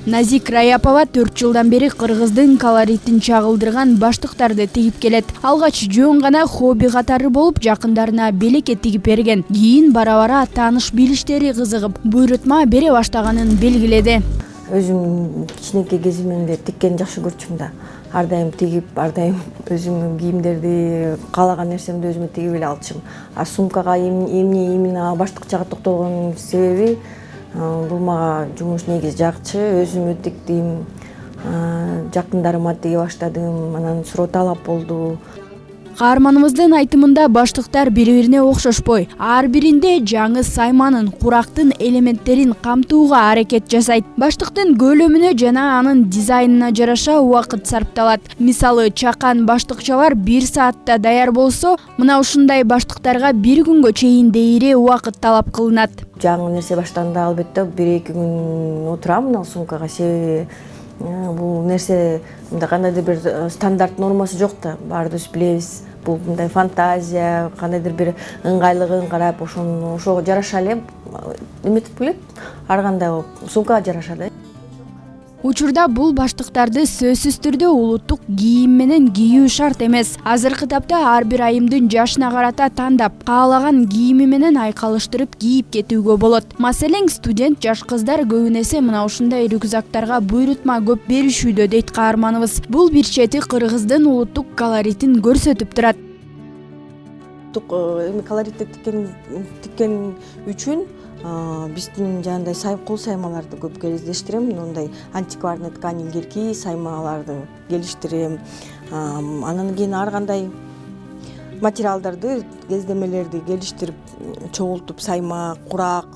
Назик Раяпова 4 жылдан бери кыргыздын колоритин чагылдырган баштыктарды тигип келет. Алгач жөн гана хобби катары болуп, жакындарына белекке тигип берген. Кийин бара-бара тааныш билиштери кызыгып, буйрутма бере баштаганын белгиледи. Өзүм кичинекей кезимден бери тиккенди жакшы көрчүм да. Ар дайым тигип, ар дайым өзүмдүн кийимдерди, каалаган нерсемди өзүмө тигип эле алчумун. А сумкага эмне именно баштыкчага токтолгондун себеби бул мага жумуш негизи жакчы, өзүмө тиктим, жакындарыма тиге баштадым, анан суроо талап болду. Каарманыбыздын айтымында баштыктар бири-бирине окшошпой, ар биринде жаңы сайманын, курактын элементтерин камтууга аракет жасайт. Баштыктын көлөмүнө жана анын дизайнына жараша убакыт сарпталат. Мисалы, чакан баштыкчалар 1 саатта даяр болсо, мына ушундай баштыктарга 1 күнгө чейин дейире убакыт талап кылынат. Жаңы нерсе баштаганда албетте 1-2 күн отурам мына сумкага, себеби бул нерсе кандайдыр бир стандарт нормасы жок да, баарыбыз билебиз. Бул мындай фантазия, кандайдыр бир ыңгайлыгын карап, ошого жараша эле эметип келет. Ар кандай сумкага жараша да. Учурда бул баштыктарды сөзсүз түрдө улуттук кийим менен кийүү шарт эмес. Азыркы тапта ар бир айымдын жашына карата тандап, каалаган кийими менен айкалыштырып кийип кетүүгө болот. Маселен, студент жаш кыздар көбүн эсе мына ушундай рюкзактарга буйрутма көп беришүүдө, дейт каарманыбыз. Бул бир чети кыргыздын улуттук колоритин көрсөтүп турат. Колоритти тиккен үчүн биздин жанагындай кол саймаларды көп кездештирем. Мындай антикварный ткань кирки саймаларды келиштирем. Анан кийин ар кандай материалдарды, кездемелерди келиштирип, чогултуп, сайма, курак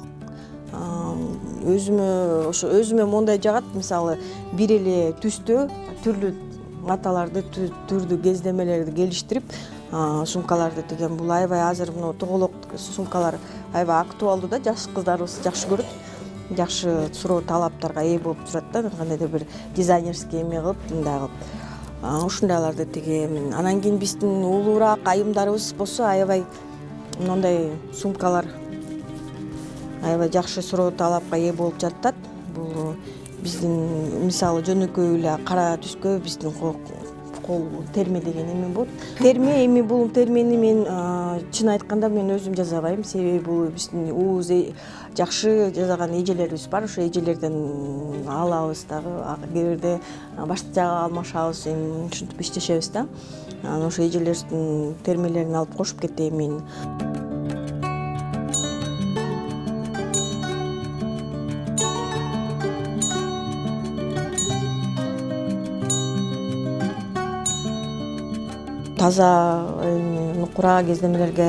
өзүмө мондай жагат. Мисалы, бир эле түстө түрлүү маталарды, түрдүү кездемелерди келиштирип, сумкаларды тиген. Бул аябай азыр мына тоголок сумкалар аябай актуалдуу да, жаш кыздарыбыз жакшы көрөт. Жакшы суроо талаптарга ээ болуп турат да, кандайдыр бир дизайнерский эме кылып, мындай кылып. Ушундайларды тигем. Анан кийин биздин улуураак айымдарыбыз болсо аябай мындай сумкалар аябай жакшы суроо талапка ээ болуп жатат. Бул биздин мисалы жөнөкөй эле кара түскө биздин кол терме деген эме болот. Терме эми бул термени мен чын айтканда мен өзүм жасабайм, себеби бул биздин ууз жакшы жасаган эжелерибиз бар. Ошо эжелерден алабыз дагы, кээ бирде баштыкчага алмашабыз, эми ушинтип иштешебиз да. Ошо эжелерибиздин термелерин алып кошуп кетейин мен. Таза кураа кездемелерге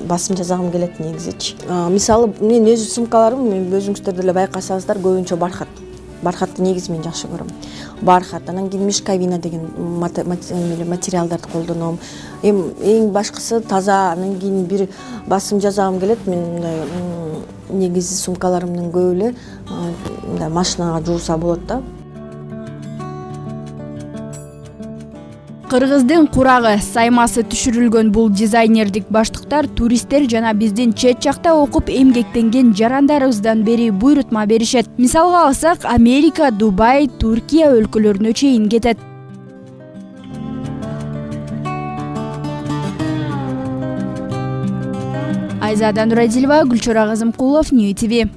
басым жасагым келет негизичи. Мисалы, мен өз сумкаларым, өзүңүздөр деле байкасаңыздар, көбүнчө бархат. Бархатты негизи мен жакшы көрөм. Бархат, анан кийин мешковина деген материалдарды колдоном. Эң башкысы таза, анан кийин бир басым жасагым келет. Мен мындай негизи сумкаларымдын көбү эле мындай машинага жууса болот да. Кыргыздын курагы, саймасы түшүрүлгөн бул дизайнердик баштыктар туристтер жана биздин чет жакта окуп эмгектенген жарандарыбыздан бери буйрутма беришет. Мисалга алсак, Америка, Дубай, Туркия өлкөлөрүнө чейин кетет. Айзада Нурадилова, Гүлчора Казымкулов, Нью ТВ.